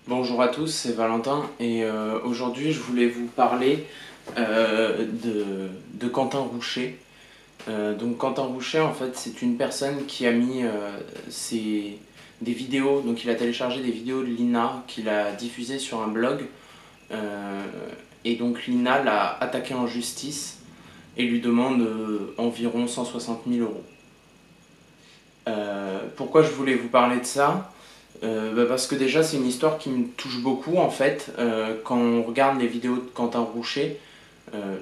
Bonjour à tous, c'est Valentin et aujourd'hui je voulais vous parler de Quentin Roucher. Donc Quentin Roucher en fait c'est une personne qui a mis des vidéos, donc il a téléchargé des vidéos de Lina qu'il a diffusées sur un blog euh, et donc Lina l'a attaqué en justice et lui demande environ 160 000 euros. Pourquoi je voulais vous parler de ça? Parce que déjà c'est une histoire qui me touche beaucoup en fait. Quand on regarde les vidéos de Quentin Roucher,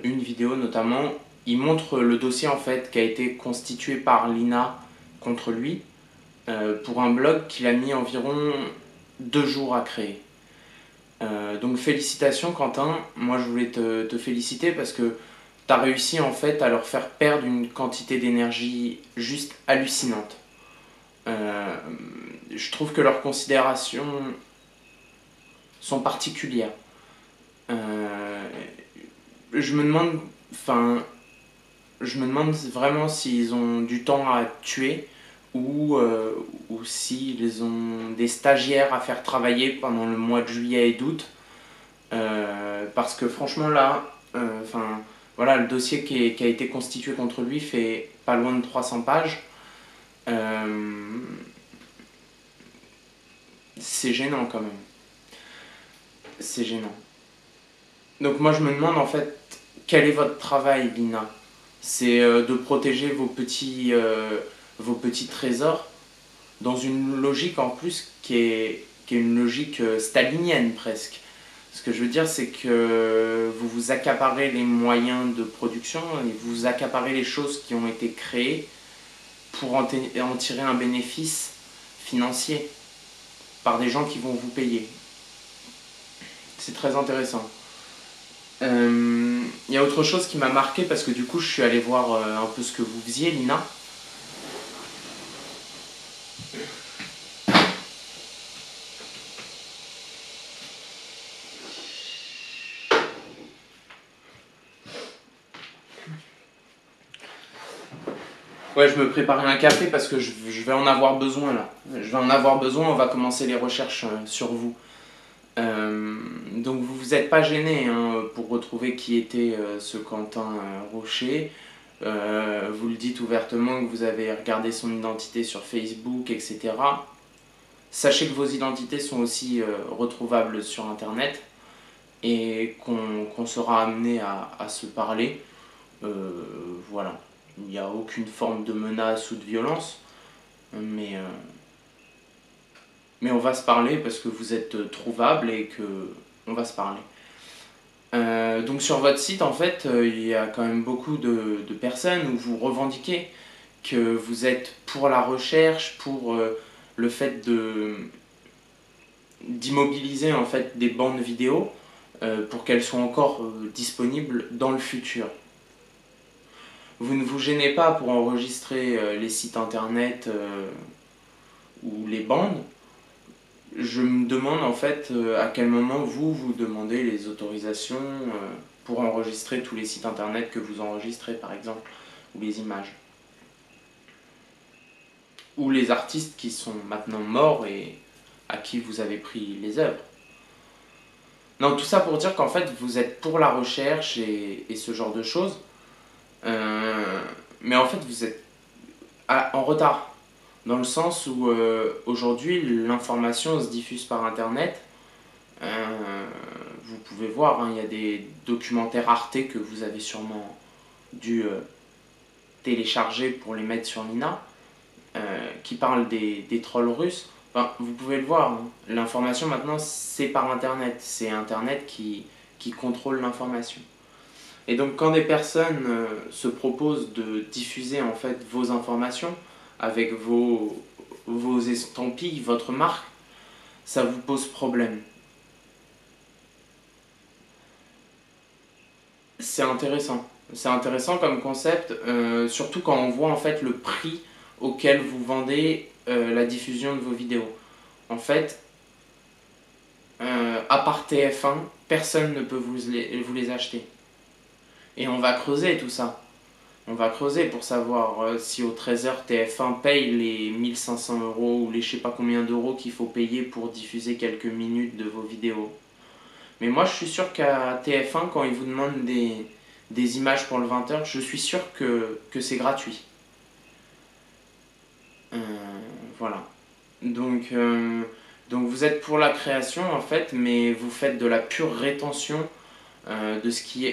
une vidéo notamment, il montre le dossier en fait qui a été constitué par Lina contre lui pour un blog qu'il a mis environ 2 jours à créer. Donc félicitations Quentin, moi je voulais te féliciter parce que tu as réussi en fait à leur faire perdre une quantité d'énergie juste hallucinante. Euh, je trouve que leurs considérations sont particulières. Euh, je me demande, enfin, je me demande vraiment s'ils ont du temps à tuer ou s'ils ont des stagiaires à faire travailler pendant le mois de juillet et d'août. Parce que franchement là, voilà, le dossier qui a été constitué contre lui fait pas loin de 300 pages. Euh, c'est gênant quand même. C'est gênant. Donc moi je me demande en fait quel est votre travail, Lina. C'est de protéger vos petits trésors dans une logique en plus qui est une logique stalinienne presque. Ce que je veux dire, c'est que vous vous accaparez les moyens de production et vous accaparez les choses qui ont été créées pour en tirer un bénéfice financier par des gens qui vont vous payer. C'est très intéressant. Il y a autre chose qui m'a marqué parce que du coup je suis allé voir un peu ce que vous faisiez, Lina. Ouais, je me préparais un café parce que je vais en avoir besoin là. Je vais en avoir besoin, on va commencer les recherches sur vous. Donc vous vous êtes pas gêné hein, pour retrouver qui était ce Quentin Rocher. Vous le dites ouvertement que vous avez regardé son identité sur Facebook, etc. Sachez que vos identités sont aussi retrouvables sur Internet et qu'on sera amené à se parler. Voilà. Il n'y a aucune forme de menace ou de violence, mais, euh, mais on va se parler parce que vous êtes trouvable et que on va se parler. Donc sur votre site, en fait, il y a quand même beaucoup de personnes où vous revendiquez que vous êtes pour la recherche, pour le fait d'immobiliser en fait des bandes vidéo pour qu'elles soient encore disponibles dans le futur. Vous ne vous gênez pas pour enregistrer les sites internet ou les bandes. Je me demande en fait à quel moment vous demandez les autorisations pour enregistrer tous les sites internet que vous enregistrez par exemple, ou les images. Ou les artistes qui sont maintenant morts et à qui vous avez pris les œuvres. Non, tout ça pour dire qu'en fait vous êtes pour la recherche et ce genre de choses, euh, mais en fait vous êtes en retard. Dans le sens où aujourd'hui l'information se diffuse par internet. Vous pouvez voir, hein, il y a des documentaires Arte que vous avez sûrement dû télécharger pour les mettre sur Nina, qui parlent des trolls russes. Enfin, vous pouvez le voir, hein, l'information maintenant c'est par internet, c'est internet qui contrôle l'information. Et donc quand des personnes se proposent de diffuser en fait vos informations avec vos estampilles, votre marque, ça vous pose problème. C'est intéressant. C'est intéressant comme concept, surtout quand on voit en fait le prix auquel vous vendez la diffusion de vos vidéos. En fait, à part TF1, personne ne peut vous les acheter. Et on va creuser tout ça. On va creuser pour savoir si au Trésor TF1 paye les 1 500 € ou les je sais pas combien d'euros qu'il faut payer pour diffuser quelques minutes de vos vidéos. Mais moi je suis sûr qu'à TF1, quand ils vous demandent des images pour le 20h, je suis sûr que c'est gratuit. Euh, voilà. Donc, donc vous êtes pour la création en fait, mais vous faites de la pure rétention pour ce qui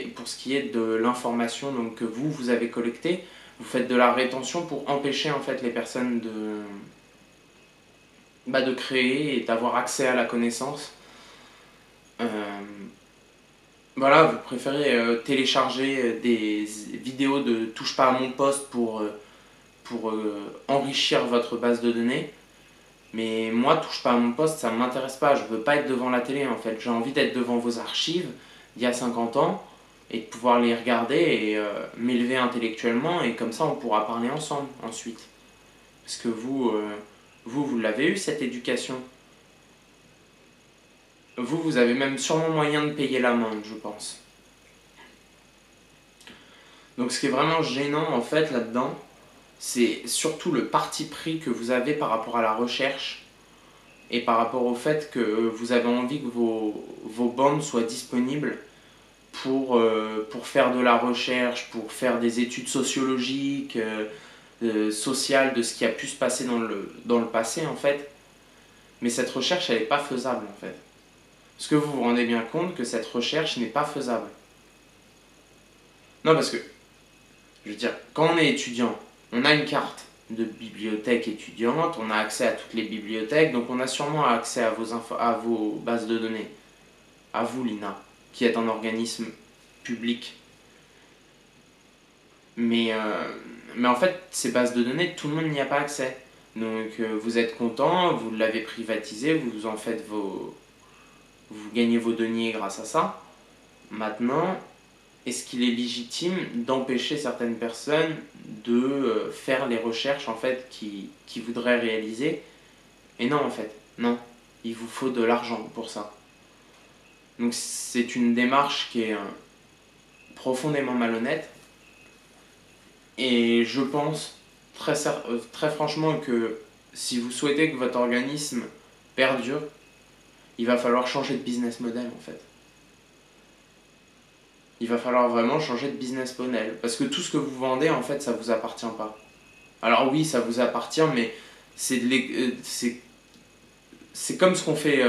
est de l'information donc, que vous avez collectée. Vous faites de la rétention pour empêcher en fait les personnes de créer et d'avoir accès à la connaissance. Euh, voilà, vous préférez télécharger des vidéos de touche pas à mon poste pour enrichir votre base de données. Mais moi, touche pas à mon poste, ça ne m'intéresse pas. Je veux pas être devant la télé en fait. J'ai envie d'être devant vos archives d'il y a 50 ans et de pouvoir les regarder et m'élever intellectuellement et comme ça on pourra parler ensemble ensuite. Parce que vous l'avez eu cette éducation. Vous avez même sûrement moyen de payer l'amende, je pense. Donc ce qui est vraiment gênant en fait là-dedans, c'est surtout le parti pris que vous avez par rapport à la recherche et par rapport au fait que vous avez envie que vos bandes soient disponibles pour faire de la recherche, pour faire des études sociologiques, sociales de ce qui a pu se passer dans le passé en fait. Mais cette recherche, elle n'est pas faisable en fait. Est-ce que vous vous rendez bien compte que cette recherche n'est pas faisable? Non, parce que, je veux dire, quand on est étudiant, on a une carte de bibliothèque étudiante, on a accès à toutes les bibliothèques, donc on a sûrement accès à vos bases de données. À vous, l'INA, qui est un organisme public. Mais en fait, ces bases de données, tout le monde n'y a pas accès. Donc vous êtes content, vous l'avez privatisé, vous en faites vous gagnez vos deniers grâce à ça. Maintenant, est-ce qu'il est légitime d'empêcher certaines personnes de faire les recherches en fait qui voudraient réaliser? Et non en fait, non. Il vous faut de l'argent pour ça. Donc c'est une démarche qui est profondément malhonnête. Et je pense très franchement que si vous souhaitez que votre organisme perdure, il va falloir changer de business model en fait. Il va falloir vraiment changer de business model. Parce que tout ce que vous vendez, en fait, ça vous appartient pas. Alors oui, ça vous appartient, mais c'est comme ce qu'on fait,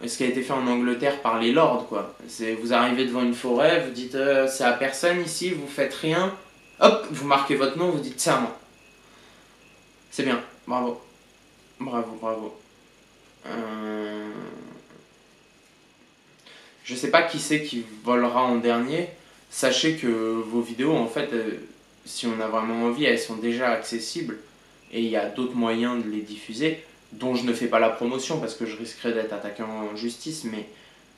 ce qui a été fait en Angleterre par les lords, quoi. Vous arrivez devant une forêt, vous dites c'est à personne ici, vous faites rien. Hop, vous marquez votre nom, vous dites c'est à moi. C'est bien, bravo. Bravo, bravo. Je sais pas qui c'est qui volera en dernier. Sachez que vos vidéos, en fait, si on a vraiment envie, elles sont déjà accessibles. Et il y a d'autres moyens de les diffuser, dont je ne fais pas la promotion parce que je risquerais d'être attaqué en justice. Mais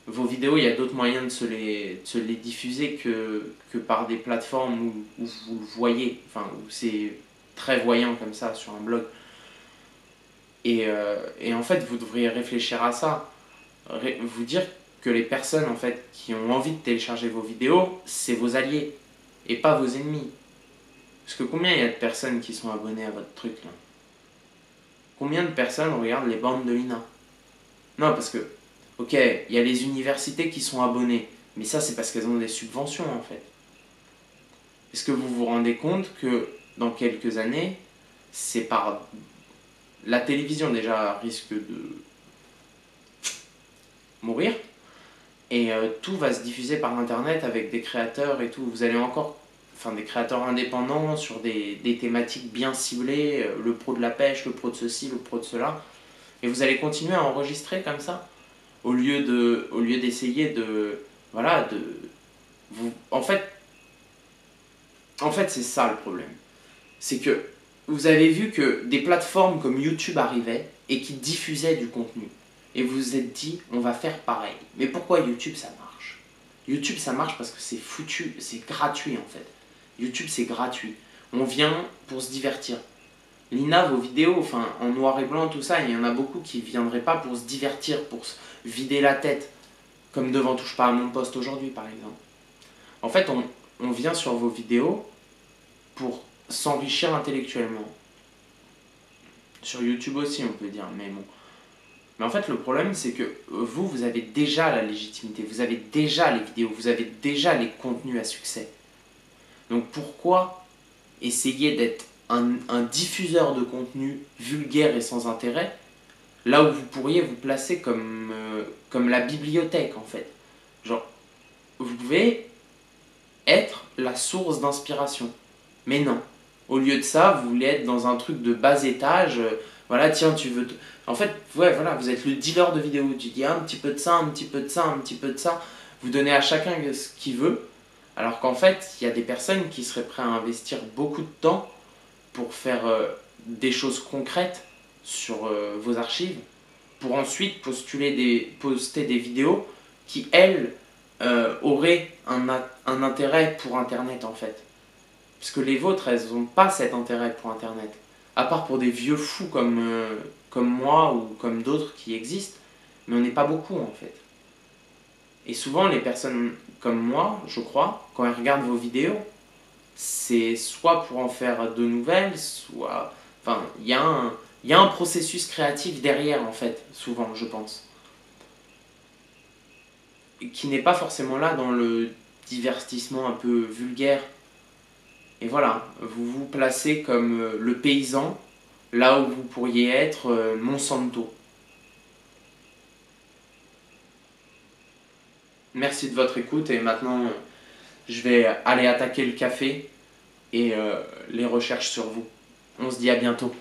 vos vidéos, il y a d'autres moyens de se les diffuser que par des plateformes où vous le voyez. Enfin, où c'est très voyant comme ça sur un blog. Et en fait, vous devriez réfléchir à ça. Vous dire que les personnes en fait qui ont envie de télécharger vos vidéos, c'est vos alliés et pas vos ennemis. Parce que combien il y a de personnes qui sont abonnées à votre truc là? Combien de personnes regardent les bandes de l'INA? Non, parce que, ok, il y a les universités qui sont abonnées, mais ça c'est parce qu'elles ont des subventions en fait. Est-ce que vous vous rendez compte que dans quelques années, c'est par... La télévision déjà risque de mourir, et tout va se diffuser par internet avec des créateurs et tout. Vous allez encore, enfin des créateurs indépendants sur des thématiques bien ciblées, le pro de la pêche, le pro de ceci, le pro de cela. Et vous allez continuer à enregistrer comme ça, au lieu d'essayer de, voilà, en fait c'est ça le problème. C'est que vous avez vu que des plateformes comme YouTube arrivaient et qui diffusaient du contenu. Et vous vous êtes dit, on va faire pareil. Mais pourquoi YouTube ça marche? YouTube ça marche parce que c'est foutu, c'est gratuit en fait. YouTube c'est gratuit. On vient pour se divertir. L'INA, vos vidéos, enfin en noir et blanc, tout ça, il y en a beaucoup qui ne viendraient pas pour se divertir, pour se vider la tête. Comme devant Touche pas à mon poste aujourd'hui par exemple. En fait, on vient sur vos vidéos pour s'enrichir intellectuellement. Sur YouTube aussi, on peut dire, mais bon. Mais en fait, le problème, c'est que vous avez déjà la légitimité, vous avez déjà les vidéos, vous avez déjà les contenus à succès. Donc pourquoi essayer d'être un diffuseur de contenu vulgaire et sans intérêt, là où vous pourriez vous placer comme la bibliothèque, en fait. Genre, vous pouvez être la source d'inspiration. Mais non. Au lieu de ça, vous voulez être dans un truc de bas étage. Voilà, tiens, tu veux... En fait, ouais, voilà, vous êtes le dealer de vidéos. Tu dis un petit peu de ça, un petit peu de ça, un petit peu de ça. Vous donnez à chacun ce qu'il veut. Alors qu'en fait, il y a des personnes qui seraient prêtes à investir beaucoup de temps pour faire des choses concrètes sur vos archives, pour ensuite poster des vidéos qui, elles, auraient un intérêt pour Internet, en fait. Parce que les vôtres, elles n'ont pas cet intérêt pour Internet. À part pour des vieux fous comme moi ou comme d'autres qui existent, mais on n'est pas beaucoup, en fait. Et souvent, les personnes comme moi, je crois, quand elles regardent vos vidéos, c'est soit pour en faire de nouvelles, soit... Enfin, il y a un processus créatif derrière, en fait, souvent, je pense. Qui n'est pas forcément là dans le divertissement un peu vulgaire. Et voilà, vous vous placez comme le paysan, là où vous pourriez être Monsanto. Merci de votre écoute et maintenant je vais aller attaquer le café et les recherches sur vous. On se dit à bientôt.